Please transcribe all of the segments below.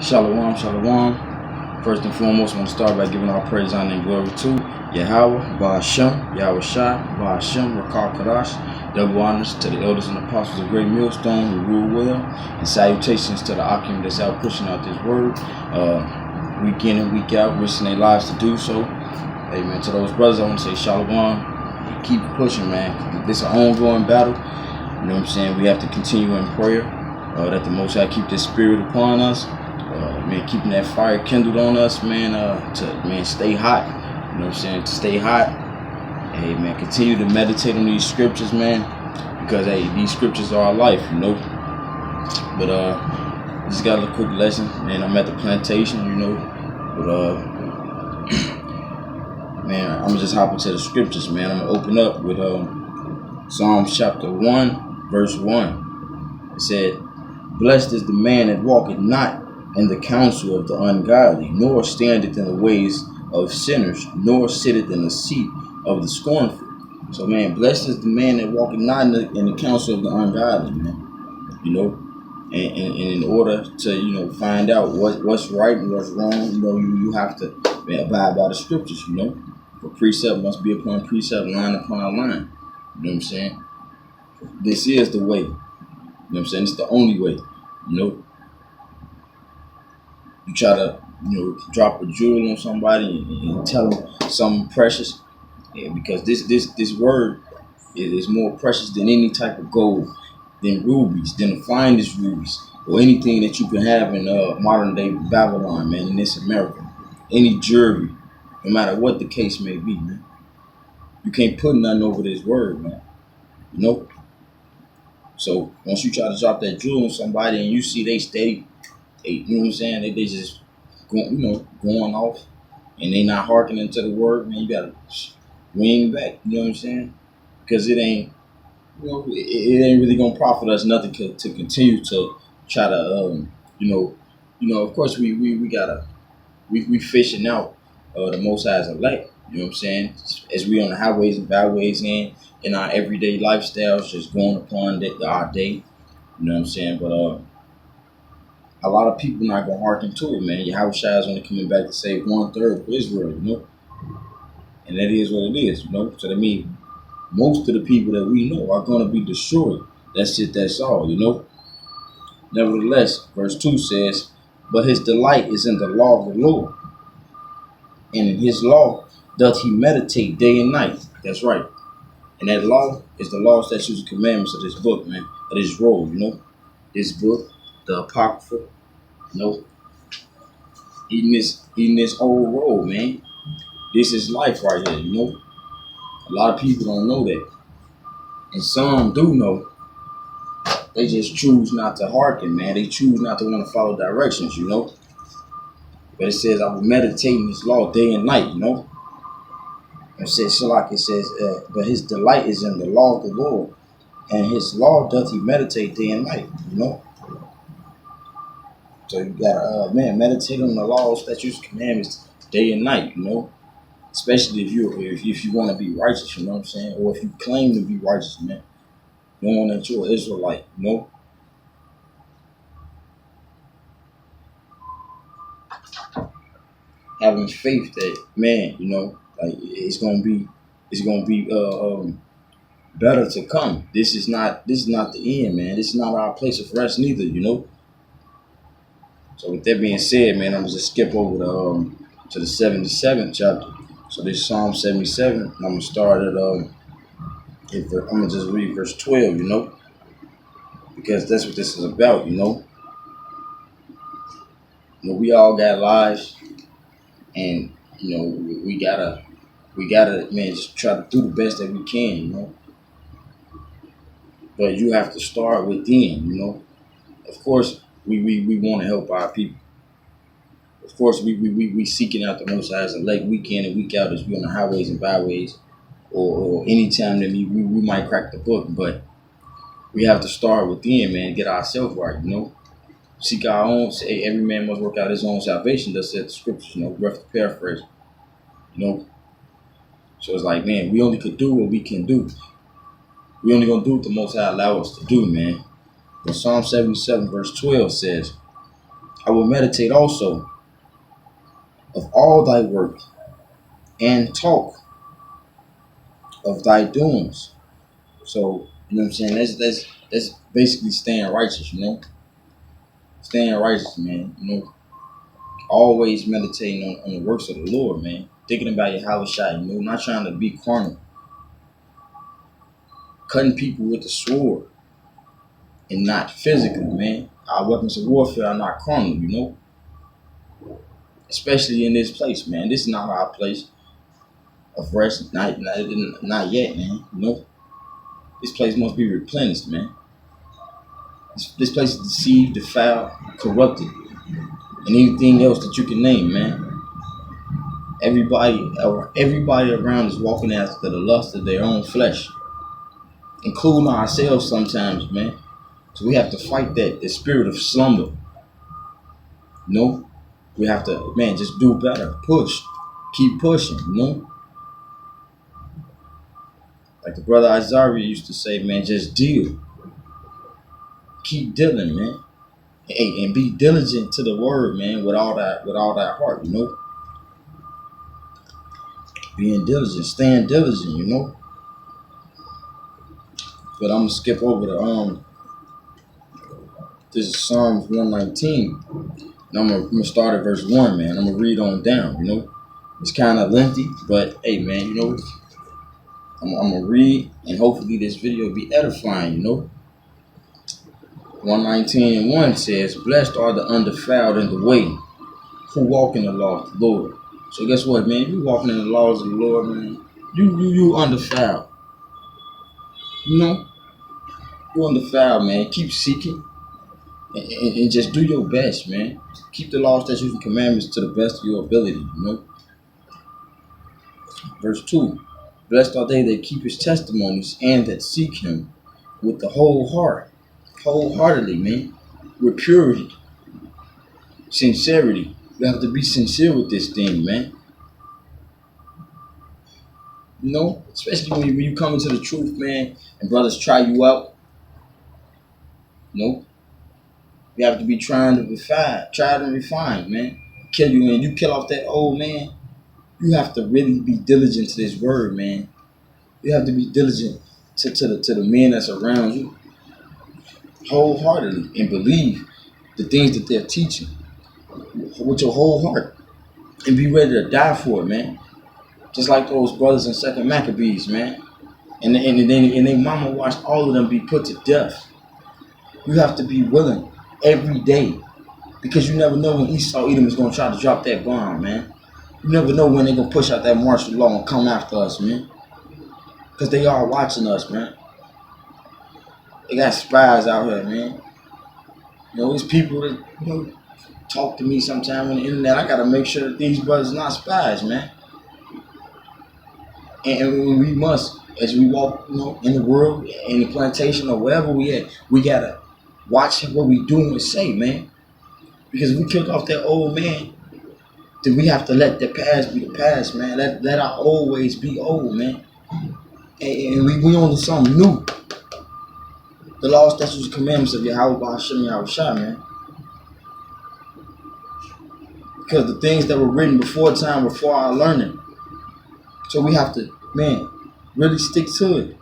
Shalom, shalom. First and foremost, I want to start by giving our praise, honor, and glory to Yahweh, Ba'ashem, Yahweh Shai, Ba'ashem, Rakar Kadash. Double honors to the elders and apostles of Great Millstone who rule well, and salutations to the Akim that's out pushing out this word week in and week out, risking their lives to do so. Amen. To those brothers, I want to say shalom. Keep pushing, man. This is an ongoing battle. You know what I'm saying? We have to continue in prayer that the Most High keep this spirit upon us. Man, keeping that fire kindled on us, man, to stay hot. You know what I'm saying? To stay hot. Hey, man, continue to meditate on these scriptures, man, because hey, these scriptures are our life, you know. But just got a quick lesson, man. I'm at the plantation, you know. But man, I'm just hopping to the scriptures, man. I'm gonna open up with Psalms chapter 1, verse 1. It said, "Blessed is the man that walketh not in the counsel of the ungodly, nor standeth in the ways of sinners, nor sitteth in the seat of the scornful." So, man, blessed is the man that walketh not in the counsel of the ungodly, man. You know, and in order to, you know, find out what's right and what's wrong, you know, you have to abide by the scriptures, you know. For precept must be upon precept, line upon line. You know what I'm saying? This is the way. You know what I'm saying? It's the only way, you know. You try to, you know, drop a jewel on somebody and tell them something precious, because this word is more precious than any type of gold, than rubies, than the finest rubies, or anything that you can have in modern day Babylon, man, in this America. Any jewelry, no matter what the case may be, man. You can't put nothing over this word, man. You know? So once you try to drop that jewel on somebody and you see they stay, you know what I'm saying? They just going off, and they not hearkening to the word, man. You gotta wing back. You know what I'm saying? Because it ain't, you know, it ain't really gonna profit us nothing to continue to try to, Of course we fishing out the Most High's elect. You know what I'm saying? As we on the highways and byways and in our everyday lifestyles, just going upon our day. You know what I'm saying? But a lot of people not gonna hearken to it, man. Yahweh Shai is only coming back to save 1/3 of Israel, you know, and that is what it is, you know. So that means most of the people that we know are gonna be destroyed. That's it. That's all, you know. Nevertheless, verse 2 says, "But his delight is in the law of the Lord, and in his law doth he meditate day and night." That's right. And that law is the law, statutes, and commandments of this book, man, of this roll, you know, this book, the Apocrypha, you know. Eating this old roll, man. This is life right here, you know. A lot of people don't know that. And some do know. They just choose not to hearken, man. They choose not to want to follow directions, you know. But it says, "I will meditate in his law day and night," you know. It says, "But his delight is in the law of the Lord, and his law doth he meditate day and night," you know. So you gotta, meditate on the laws, statutes, commandments day and night, you know. Especially if you want to be righteous, you know what I'm saying? Or if you claim to be righteous, man. Knowing that you're an Israelite, you know? Having faith that, man, you know, like it's gonna be better to come. This is not the end, man. This is not our place of rest neither, you know. So with that being said, man, I'm gonna just skip over to the 77th chapter. So this Psalm 77, and I'm gonna start at I'm gonna just read verse 12, you know, because that's what this is about, you know. You know, we all got lives, and you know, we gotta, man, just try to do the best that we can, you know. But you have to start within, you know. Of course, we want to help our people. Of course, we seeking out the Most High as elect week in and week out as we on the highways and byways, or anytime that we might crack the book. But we have to start within, man, get ourselves right, you know. Seek our own. Say every man must work out his own salvation. That's said the scriptures, you know, rough to paraphrase, you know. So it's like, man, we only could do what we can do. We only gonna do what the Most High allow us to do, man. But Psalm 77 verse 12 says, I will meditate also of all thy work, and talk of thy doings. So, you know what I'm saying? That's basically staying righteous, you know? Staying righteous, man. You know, always meditating on the works of the Lord, man. Thinking about your house shot, you know, not trying to be carnal. Cutting people with the sword and not physically, man. Our weapons of warfare are not carnal, you know? Especially in this place, man. This is not our place of rest. Not yet, man. You know? This place must be replenished, man. This place is deceived, defiled, corrupted, and anything else that you can name, man. Everybody around is walking after the lust of their own flesh, including ourselves sometimes, man. So we have to fight the spirit of slumber. You know, we have to, man, just do better. Push, keep pushing. You know, like the brother Isaiah used to say, man, just deal, keep dealing, man, and be diligent to the word, man, with all that heart. You know, being diligent, staying diligent. You know. But I'm gonna skip over to this is Psalms 119. And I'm gonna start at verse 1, man. I'm gonna read on down, you know. It's kind of lengthy, but hey, man, you know, I'm gonna read, and hopefully this video will be edifying, you know. 119 and 1 says, "Blessed are the undefiled in the way, who walk in the law of the Lord." So guess what, man? You walking in the laws of the Lord, man. You undefiled. You know, you undefiled, man. Keep seeking. And just do your best, man. Keep the laws, statutes, and commandments to the best of your ability, you know. Verse 2, "Blessed are they that keep his testimonies and that seek him with the whole heart." Wholeheartedly, man. With purity, sincerity. You have to be sincere with this thing, man. You know, especially when you come into the truth, man, and brothers try you out. You know, you have to be trying to refine, tried and refined, man. Kill you, and you kill off that old man. You have to really be diligent to this word, man. You have to be diligent to the men that's around you wholeheartedly and believe the things that they're teaching with your whole heart and be ready to die for it, man. Just like those brothers in Second Maccabees, man. And their mama watched all of them be put to death. You have to be willing every day because you never know when Esau Edom is going to try to drop that bomb, man. You never know when they're going to push out that martial law and come after us, man. Because they are watching us, man. They got spies out here, man. You know, there's people that, you know, talk to me sometime on the internet. I got to make sure that these brothers are not spies, man. And we must, as we walk, you know, in the world, in the plantation, or wherever we at, we got to watch what we do and say, man. Because if we kick off that old man, then we have to let the past be the past, man. Let our old ways be old, man. And we on to something new. The law, statutes, and commandments of Yahweh Hashem Yahushua, man. Because the things that were written before time were for our learning. So we have to, man, really stick to it.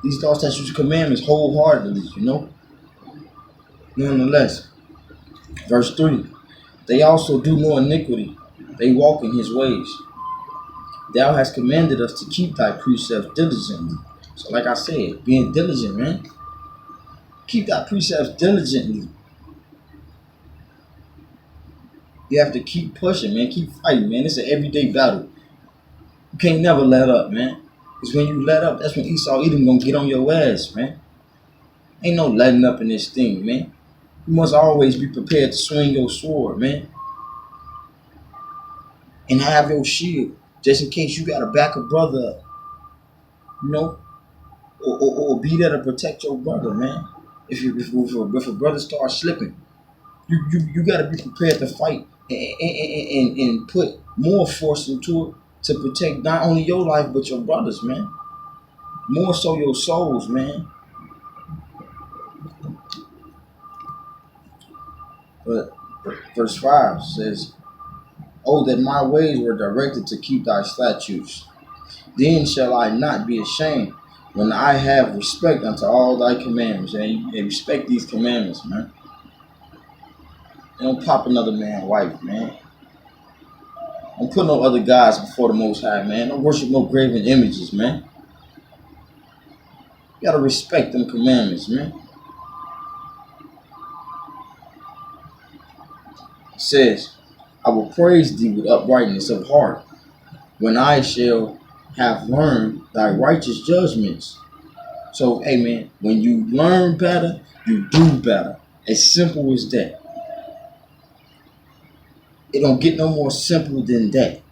These law, statutes, and commandments wholeheartedly, you know. Nonetheless, verse 3, "They also do no iniquity. They walk in his ways. Thou hast commanded us to keep thy precepts diligently." So like I said, being diligent, man. Keep thy precepts diligently. You have to keep pushing, man. Keep fighting, man. It's an everyday battle. You can't never let up, man. Because when you let up, that's when Esau Edom gonna get on your ass, man. Ain't no letting up in this thing, man. You must always be prepared to swing your sword, man. And have your shield, just in case you gotta back a brother up, you know, or be there to protect your brother, man. If a brother starts slipping, you gotta be prepared to fight and put more force into it to protect not only your life but your brothers, man. More so your souls, man. But Verse 5 says, "Oh, that my ways were directed to keep thy statutes. Then shall I not be ashamed when I have respect unto all thy commandments." And respect these commandments, man. Don't pop another man's wife, man. Don't put no other gods before the Most High, man. Don't worship no graven images, man. You gotta respect them commandments, man. It says, "I will praise thee with uprightness of heart, when I shall have learned thy righteous judgments." So, hey, man, when you learn better, you do better. As simple as that. It don't get no more simple than that. It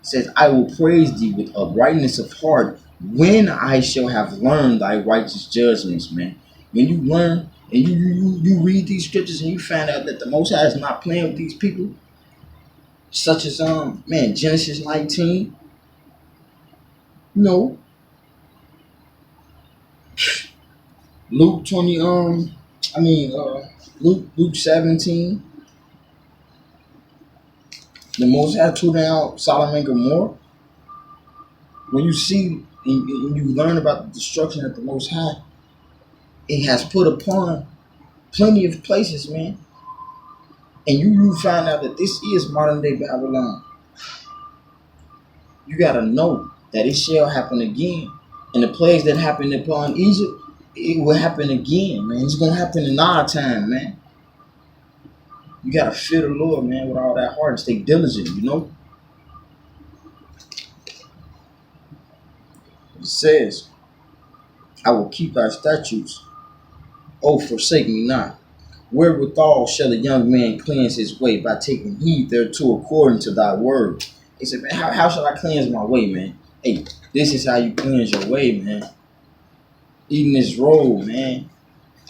says, "I will praise thee with uprightness of heart, when I shall have learned thy righteous judgments," man. When you learn and you read these scriptures and you find out that the Most High is not playing with these people, such as man, Genesis 19, you know, Luke 20, Luke 17, the Most High threw down Sodom and Gomorrah. When you see and you learn about the destruction that the Most High it has put upon plenty of places, man, and you find out that this is modern day Babylon, you gotta know that it shall happen again. And the plagues that happened upon Egypt, it will happen again, man. It's gonna happen in our time, man. You gotta fear the Lord, man, with all that heart and stay diligent, you know. It says, "I will keep thy statutes. Oh, forsake me not. Wherewithal shall a young man cleanse his way? By taking heed thereto according to thy word." He said, "Man, how shall I cleanse my way, man?" Hey, this is how you cleanse your way, man. Eating this roll, man.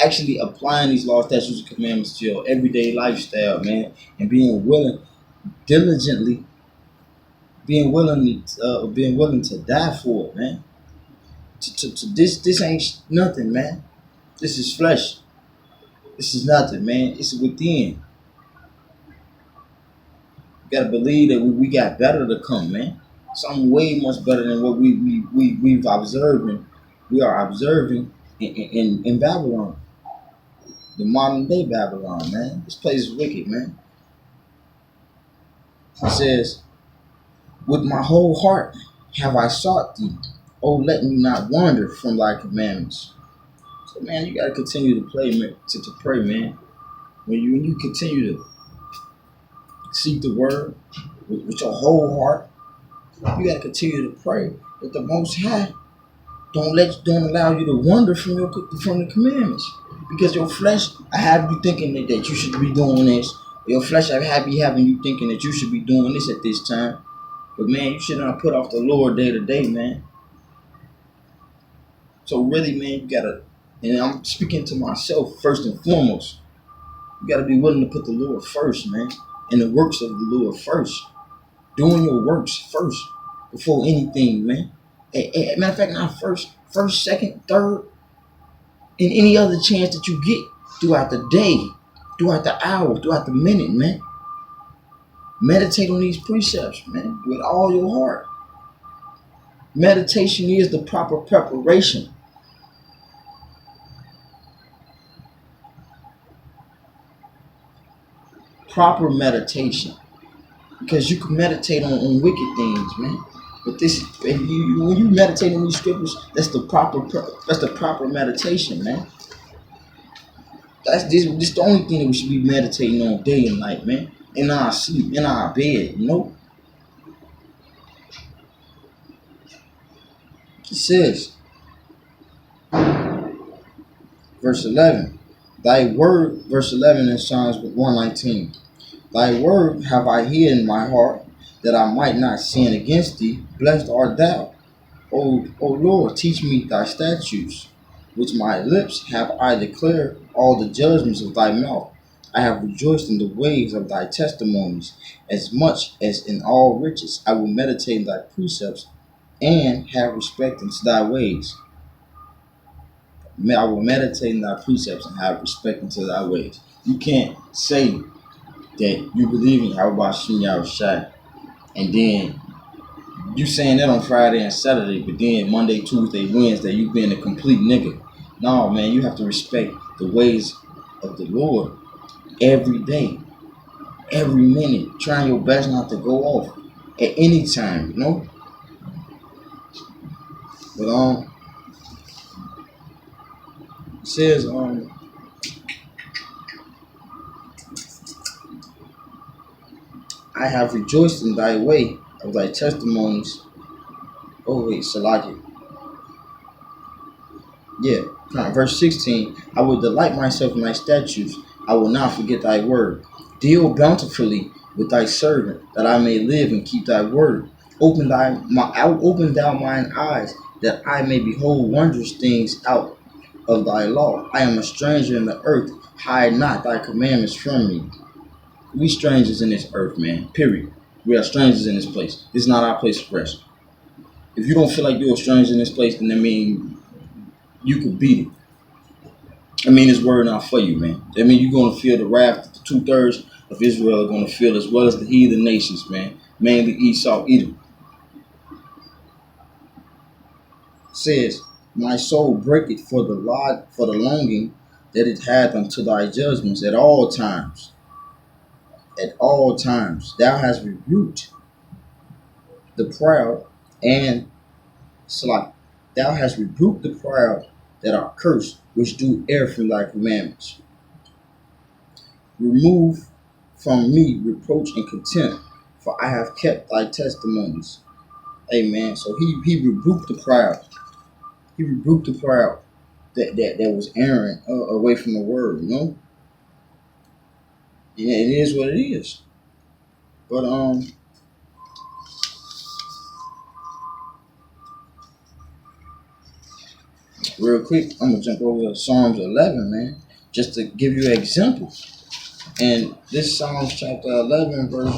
Actually applying these laws, statutes, and commandments to your everyday lifestyle, man. And being willing, diligently, being willing to die for it, man. This ain't nothing, man. This is flesh. This is nothing, man. It's within. You gotta believe that we got better to come, man. Something way much better than what we've observing. We are observing in Babylon, the modern day Babylon, man. This place is wicked, man. It says, "With my whole heart have I sought thee. Oh, let me not wander from thy commandments." So, man, you gotta continue to play, man, to pray, man. When you continue to seek the word with your whole heart, you gotta continue to pray that the Most High don't allow you to wander from the commandments, because your flesh I have you thinking that you should be doing this. Your flesh I have you having you thinking that you should be doing this at this time. But man, you should not put off the Lord day to day, man. So really, man, you gotta, and I'm speaking to myself first and foremost, you gotta be willing to put the Lord first, man, and the works of the Lord first. Doing your works first before anything, man. Matter of fact, not first, second, third, and any other chance that you get throughout the day, throughout the hour, throughout the minute, man. Meditate on these precepts, man, with all your heart. Meditation is the proper preparation. Proper meditation. Because you can meditate on wicked things, man. But when you meditate on these scriptures, that's the proper meditation, man. That's this the only thing that we should be meditating on day and night, man. In our sleep, in our bed, you know. It says, verse 11, thy word, verse 11 in Psalms 119, "Thy word have I hid in my heart, that I might not sin against thee. Blessed art thou, O Lord, teach me thy statutes. With my lips have I declared all the judgments of thy mouth. I have rejoiced in the ways of thy testimonies, as much as in all riches. I will meditate in thy precepts, and have respect unto thy ways." I will meditate in thy precepts and have respect unto thy ways. You can't say that you believe in Yahweh Shem Yahushai, and then you saying that on Friday and Saturday, but then Monday, Tuesday, Wednesday, you being a complete nigga. No, man, you have to respect the ways of the Lord every day, every minute. Trying your best not to go off at any time, you know. But it says I have rejoiced in thy way of thy testimonies. Oh wait, Salaki. Yeah, verse 16. I will delight myself in thy statutes. I will not forget thy word. Deal bountifully with thy servant, that I may live and keep thy word. Open thou mine eyes, that I may behold wondrous things out of thy law. I am a stranger in the earth. Hide not thy commandments from me. We strangers in this earth, man. Period. We are strangers in this place. This is not our place of rest. If you don't feel like you're a stranger in this place, then I mean you could beat it. I mean, this word not for you, man. I mean, you're going to feel the wrath that the 2/3 of Israel are going to feel, as well as the heathen nations, man. Mainly Esau, Edom. It says, my soul breaketh for the longing that it hath unto thy judgments at all times. At all times. Thou hast rebuked the proud and slack. Thou hast rebuked the proud that are cursed, which do err from thy commandments. Remove from me reproach and contempt, for I have kept thy testimonies. Amen. So he rebuked the proud. He rebuked the proud that was erring away from the word, you know? Yeah, it is what it is. But real quick, I'm gonna jump over to Psalms 11, man, just to give you an example. And this Psalms chapter 11, verse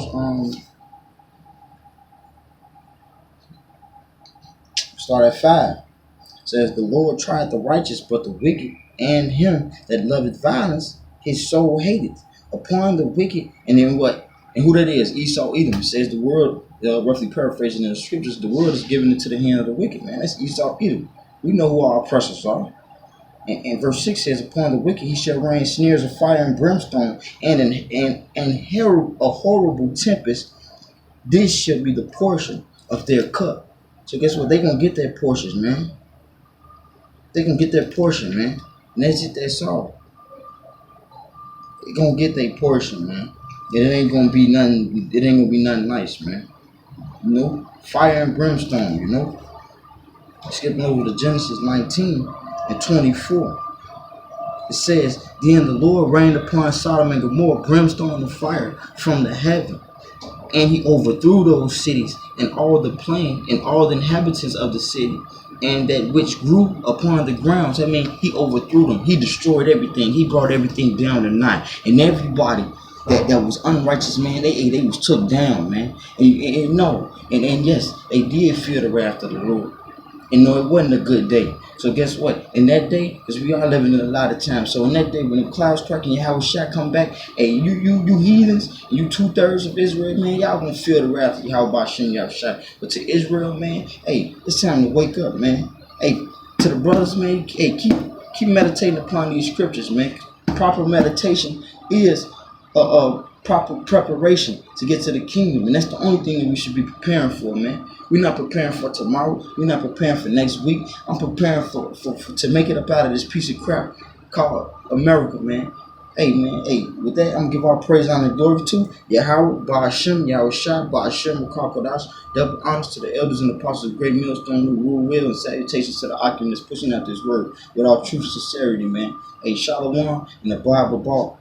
start at 5. It says, the Lord trieth the righteous, but the wicked and him that loveth violence, his soul hateth. Upon the wicked, and then what? And who that is? Esau, Edom. It says the world, roughly paraphrasing in the scriptures, the world is given into the hand of the wicked, man. That's Esau, Edom. We know who our oppressors are. And verse 6 says, upon the wicked he shall rain snares of fire and brimstone, and a horrible tempest. This shall be the portion of their cup. So guess what? They're going to get their portions, man. They're going to get their portion, man. And that's it, that's all. They're going to get their portion, man. It ain't going to be nothing nice, man. You know? Fire and brimstone, you know? Skipping over to Genesis 19 and 24. It says, then the Lord rained upon Sodom and Gomorrah brimstone and fire from the heaven. And he overthrew those cities and all the plain and all the inhabitants of the city, and that which grew upon the grounds. I mean, he overthrew them. He destroyed everything. He brought everything down to naught. And everybody that was unrighteous, man, they was took down, man. And yes, they did feel the wrath of the Lord. And no, it wasn't a good day. So guess what? In that day, because we are living in a lot of time. So in that day, when the clouds crack and Yahweh Shai come back, hey, you heathens, you 2/3 of Israel, man, y'all gonna feel the wrath of Yahweh Shem Yahweh Shai. But to Israel, man, hey, it's time to wake up, man. Hey, to the brothers, man, hey, keep meditating upon these scriptures, man. Proper meditation is proper preparation to get to the kingdom, and that's the only thing that we should be preparing for, man. We're not preparing for tomorrow. We're not preparing for next week. I'm preparing for to make it up out of this piece of crap called America, man. Hey, man. Hey, with that, I'm gonna give all praise, honor, and glory to Yahweh, Ba'ashem, Yahweh Shai, Ba'ashem, Kodash. Double honors to the elders and apostles of Great Millstone who rule well, and salutations to the occupants pushing out this word with all true sincerity, man. Hey, Shalom and the Bible ball.